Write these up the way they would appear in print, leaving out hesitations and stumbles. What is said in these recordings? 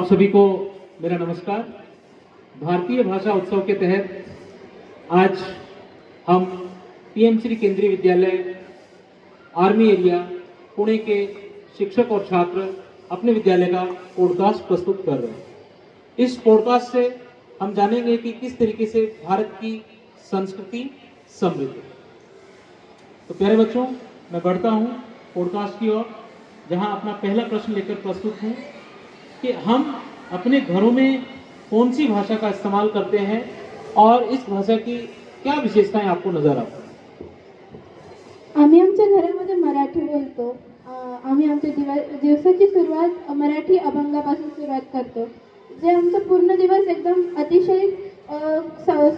आप सभी को मेरा नमस्कार। भारतीय भाषा उत्सव के तहत आज हम पीएम श्री केंद्रीय विद्यालय आर्मी एरिया पुणे के शिक्षक और छात्र अपने विद्यालय का पॉडकास्ट प्रस्तुत कर रहे हैं। इस पॉडकास्ट से हम जानेंगे कि किस तरीके से भारत की संस्कृति समृद्ध है। तो प्यारे बच्चों, मैं बढ़ता हूँ पॉडकास्ट की ओर, जहाँ अपना पहला प्रश्न लेकर प्रस्तुत हूँ कि हम अपने घरों में कौन सी भाषा का इस्तेमाल करते हैं और इस भाषा की क्या विशेषताएं आपको नजर आती हैं? आम्ही आमच्या घरामध्ये मराठी बोलतो। आम्ही आमच्या दिवसाची सुरुवात मराठी अभंगापासून सुरुवात करतो, जे आमचा पूर्ण दिवस एकदम अतिशय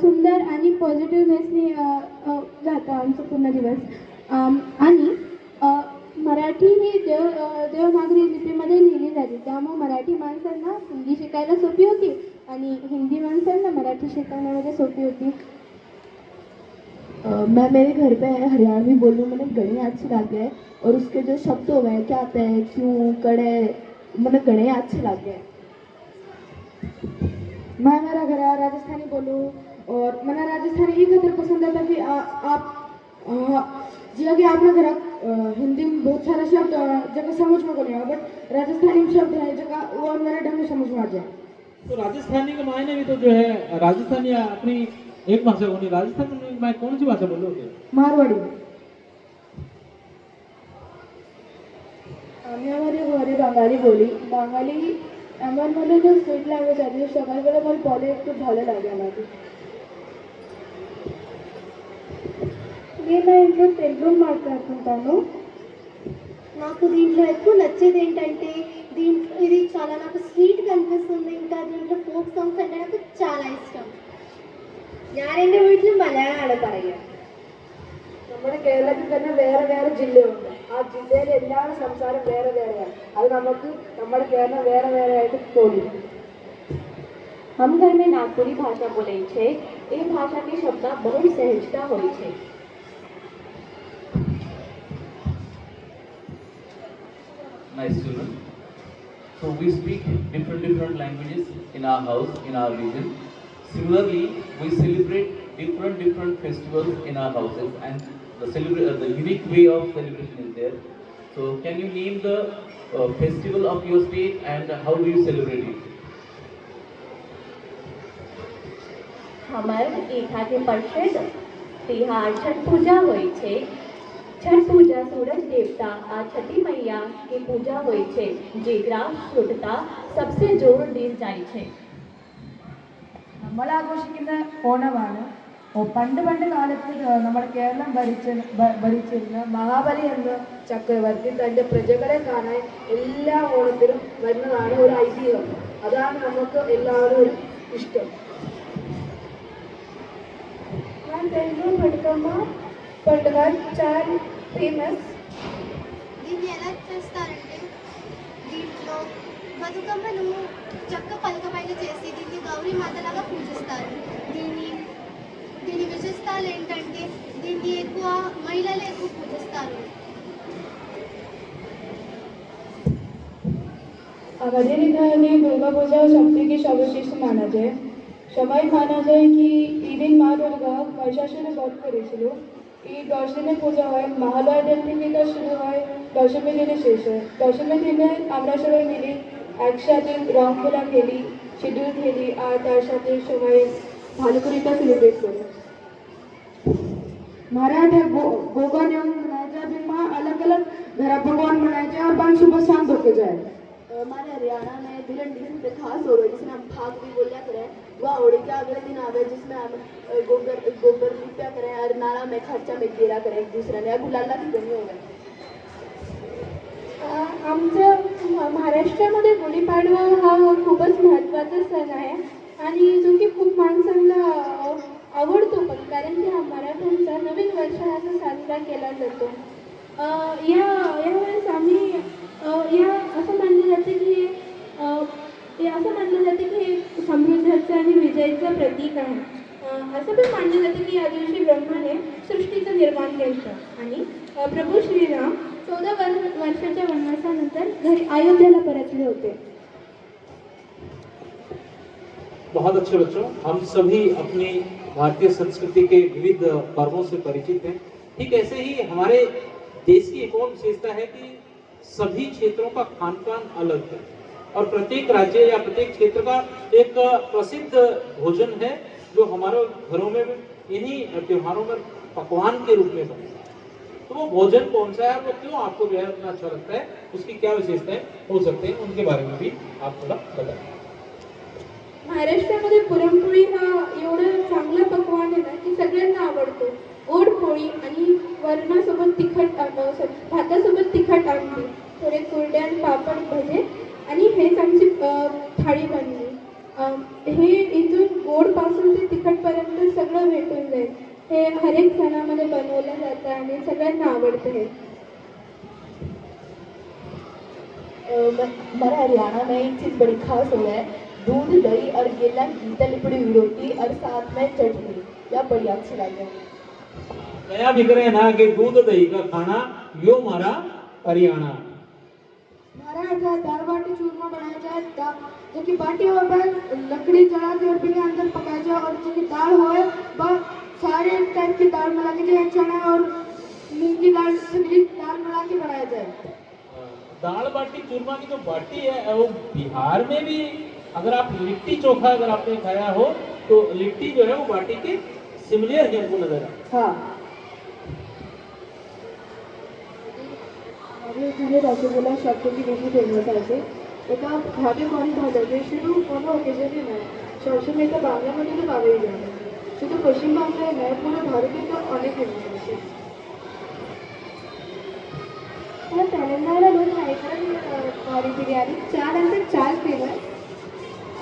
सुंदर आणि पॉझिटिव्हनेसने जातो आमचा पूर्ण दिवस। आणि मराठी ही देवनागरी लिपीमध्ये लिहिली जाते, त्यामुळे मराठी माणसांना हिंदी शिकायला सोपी होती आणि हिंदी माणसांना मराठी शिकवण्यामध्ये सोपी होती। मैं मेरे घर पे हरियाणवी बोलूँ, मैंने गणे अच्छे लगे हैं और उसके जो शब्द हो गए क्या आते हैं, क्यों, कड़े, मैंने गणे अच्छे लगे हैं। मैं मेरा घर राजस्थानी बोलूँ और मैंने राजस्थानी ही खातिर पसंद आता कि आप जी कि आपने घर हिंदी में बहुत सारे शब्द जगह समझ में नहीं आया, बट राजस्थानी में शब्द है जगह वो मेरे ढंग में समझ में आ जाए। तो राजस्थानी के मायने भी तो जो है राजस्थानी अपनी एक भाषा होनी, राजस्थान में कौन सी भाषा बोलोगे? मारवाड़ी। আমি আমাদের ঘরে বাঙালি বলি। বাঙালি আমার মনে হয় সুইট ল্যাঙ্গুয়েজ আছে, সকালবেলা আমার বলে একটু ভালো লাগে আমাকে। నేను ఇంట్లో తెలుగు మాట్లాడుతుంటాను। నాకు దీంట్లో ఎక్కువ నచ్చేది ఏంటంటే ఇది చాలా నాకు స్వీట్గా అనిపిస్తుంది। ఇంకా దీంట్లో ఫోక్ సాంగ్స్ అంటే నాకు చాలా ఇష్టం। ഞാൻ എൻ്റെ വീട്ടിൽ മലയാളമാണ് പറയുക। നമ്മുടെ കേരളത്തിൽ തന്നെ വേറെ വേറെ ജില്ലയുണ്ട്, ആ ജില്ലയിൽ എല്ലാവരും സംസാരം വേറെ വേറെയാണ്, അത് നമുക്ക് നമ്മുടെ കേരളം വേറെ വേറെ ആയിട്ട് തോന്നും। हम घर में नागपुरी भाषा बोले छे। ये भाषा की शब्द बहुत सहजता होई छे। Nice children. So we speak different languages in our house, in our region. Similarly, we celebrate different festivals in our houses, and the unique way of celebration is there. So can you name the festival of your state and how do you celebrate it? हमारे यहाँ के प्रसिद्ध त्योहार छठ पूजा होई छे। छठ पूजा सूरज देवता आ छठी मैया की पूजा होई छे, जेकरा शुद्धता सबसे जोर दी जाय छे। നമ്മൾ ആഘോഷിക്കുന്ന ഓണമാണ്। പണ്ട് കാലത്ത് നമ്മുടെ കേരളം ഭരിച്ചിരുന്ന മഹാബലി എന്ന ചക്രവർത്തി തൻ്റെ പ്രജകളെ കാണാൻ എല്ലാ ഓണത്തിലും വരുന്നതാണ് ഒരു ഐതിഹ്യം, അതാണ് നമുക്ക് എല്ലാവരും ഒരു ഇഷ്ടം। మన తెలుగు బతుకమ్మ పండుగ చాలా ఫేమస్। దీన్ని ఎలా చేస్తారంటే దీంట్లో బతుకమ్మను చెక్క పలకపైన చేసి దీన్ని గౌరీ మాతలాగా పూజిస్తారు। దీని విశిష్టాలు ఏంటంటే దీన్ని ఎక్కువ మహిళలే ఎక్కువ పూజిస్తారు। हमारे यहाँ में दुर्गा पूजा शक्ति की सर्वश्रेष्ठ माना जाए। সবাই মানা যায় কি ইদিন মা দুর্গা মহিষাসুরের বধ করেছিল। এই 10 দিনে পূজা হয়, মহালয়া দিন থেকে তা শুরু হয়, দশমী দিনে শেষ হয়। দশমী দিনে আমরা সবাই মিলে একসাথে রং খেলা খেলি, সিঁদুর খেলি আর তার সাথে সবাই ভালো করে এটা সেলিব্রেট করি। मराठा भगवान मनाया भी माँ अलग अलग धरा भगवान मनाया जाए और बान सुबह शाम धोके जाए। हमारे हरियाणा में दुल्हन दिन पे खास हो गए जिसमें हम भाग भी बोलिया करें। वह होली के अगले दिन आवे जिसमें हम गोबर लिप्या करें और नाला में खर्चा में गिरा करें एक दूसरे ने गुलाला की कमी हो गई। आमच्या महाराष्ट्रामध्ये गुढीपाडवा हा खूपच महत्त्वाचा सण आहे आणि जो की खूप माणसांना आवडतो पण, कारण की हा मराठ्यांचा नवीन वर्ष असा साजरा केला जातो। यावेळेस आम्ही असं मानलं जाते की हे समृद्धीचं आणि विजयाचं प्रतीक आहे। असं पण मानलं जातं की या दिवशी ब्रह्माने सृष्टीचं निर्माण केलं आणि प्रभू श्रीराम 14 वर्षाच्या वनवासानंतर घरी अयोध्येला परतले होते। बहुत अच्छे बच्चों, हम सभी अपनी भारतीय संस्कृति के विविध पर्वों से परिचित हैं। ठीक ऐसे ही हमारे देश की एक और विशेषता है कि सभी क्षेत्रों का खान पान अलग है और प्रत्येक राज्य या प्रत्येक क्षेत्र का एक प्रसिद्ध भोजन है जो हमारे घरों में इन्हीं त्योहारों में पकवान के रूप में बनता है। तो वो भोजन कौन सा है, वो क्यों आपको जो है उतना अच्छा लगता है, उसकी क्या विशेषताएं हो सकते हैं, उनके बारे में भी आप थोड़ा बताएं। महाराष्ट्रामध्ये पुरणपोळी हा एवढं चांगला पकवान आहे ना की सगळ्यांना आवडतो. गोड पोळी आणि वरणासोबत भातासोबत तिखट आमटी, थोडे कुरडे आणि पापड भजे आणि हेच आमची थाळी बनली. हे इथून गोडपासून ते तिखटपर्यंत सगळं भेटून जाईल. हे हर एक सणामध्ये बनवलं जातं आणि सगळ्यांना आवडतं हे. हमारे हरियाणा में एक चीज़ बड़ी खास हो है, दूध दही और केला की तली पड़ी हुई रोटी और साथ में चटनी, यह बड़ी अच्छी लगे। नया बिक रहे ना कि दूध दही का खाना यो हमारा हरियाणा। हमारे यहाँ दाल बाटी चूरमा बनाया जाए, जो कि बाटी पर लकड़ी जला के और फिर अंदर पकाया जाए और जो कि दाल हो वह सारे टाइप की दाल मिला के जाए, चना और मूंग की दाल सभी दाल मिला के बनाया जाए। दाल बाटी चूरमा की जो बाटी है वो बिहार में भी, अगर आप लिट्टी चोखा अगर आपने खाया हो तो लिट्टी जो है वो बाटी के सिमिलर ही हमको नजर आए। हाँ, हमारे इथे रसगुल्ला शब्द की डिश फेमस आहे. एका भाजी कोणी भाजायचे शुरू কোনো অকেজনে নয়, সবসময় এটা বাংলাमध्ये তো পাবেই যাবে, শুধু পশ্চিমবঙ্গে নয় পুরো ভারতে তো অনেক ফেমাস আছে। తెలంగాణలో హైదరాబాద్ వారి బిర్యానీ చాలా అంటే చాలా ఫేమస్.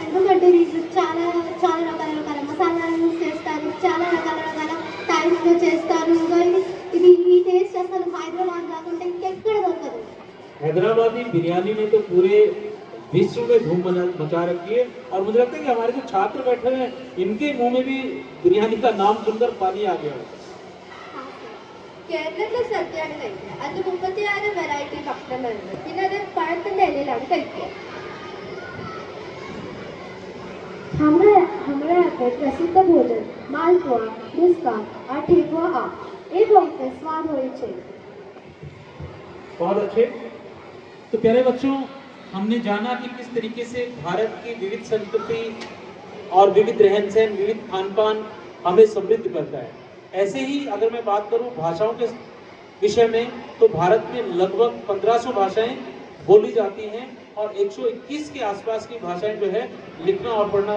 ఎందుకంటే దీంట్లో చాలా చాలా రకాల మసాలాలు యూజ్ చేస్తారు, చాలా రకాల టైప్స్లో చేస్తారు. ఇది ఈ టేస్ట్ అసలు హైదరాబాద్ కాకుండా ఇంకెక్కడ దొరకదు. हैदराबादी बिरयानी ने तो पूरे विश्व में धूम मचा रखी है और मुझे लगता है कि हमारे जो छात्र बैठे हैं इनके मुंह में भी बिरयानी का नाम सुनकर पानी आ गया है। കേരളത്തിലെ സദ്യയാണ് കഴിക്കുക. അത് 36 വെറൈറ്റി ഭക്ഷണങ്ങളുണ്ട്. പിന്നെ അത് പഴത്തിൻ്റെ ഇലയിലാണ് കഴിക്കുക. हमारे यहाँ पे प्रसिद्ध भोजन मालपुआ, डुस्का और ठेकुआ ये बहुत स्वाद होए छे। बहुत अच्छे। तो प्यारे बच्चों, हमने जाना कि किस तरीके से भारत की विविध संस्कृति और विविध रहन सहन, विविध खान पान हमें समृद्ध करता है। ऐसे ही अगर मैं बात करूं भाषाओं के विषय में तो भारत में लगभग 1500 भाषाएं बोली जाती हैं और 121 के आसपास की भाषाएं जो है लिखना और पढ़ना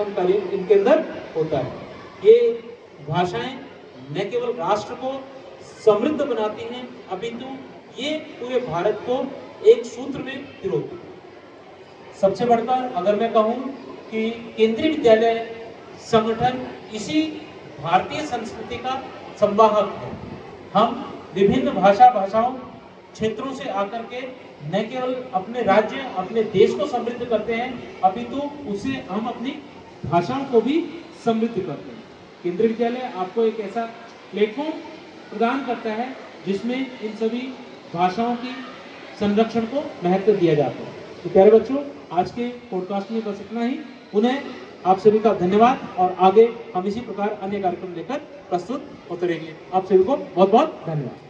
इनके अंदर होता है। ये भाषाएं न केवल राष्ट्र को समृद्ध बनाती हैं अपितु ये पूरे भारत को एक सूत्र में पिरोती है। सबसे बढ़कर अगर मैं कहूँ कि केंद्रीय विद्यालय संगठन इसी भारतीय संस्कृति का संवाहक है। हम विभिन्न भाषाओं क्षेत्रों से आकर के न केवल अपने राज्य अपने देश को समृद्ध करते हैं अपितु उसे हम अपनी भाषाओं को भी समृद्ध करते हैं। केंद्रीय विद्यालय आपको एक ऐसा प्लेटफॉर्म प्रदान करता है जिसमें इन सभी भाषाओं की संरक्षण को महत्व दिया जाता है। तो प्यारे बच्चों, आज के पॉडकास्ट में बस इतना ही। पुनः आप सभी का धन्यवाद और आगे हम इसी प्रकार अन्य कार्यक्रम लेकर प्रस्तुत होते रहेंगे। आप सभी को बहुत बहुत धन्यवाद।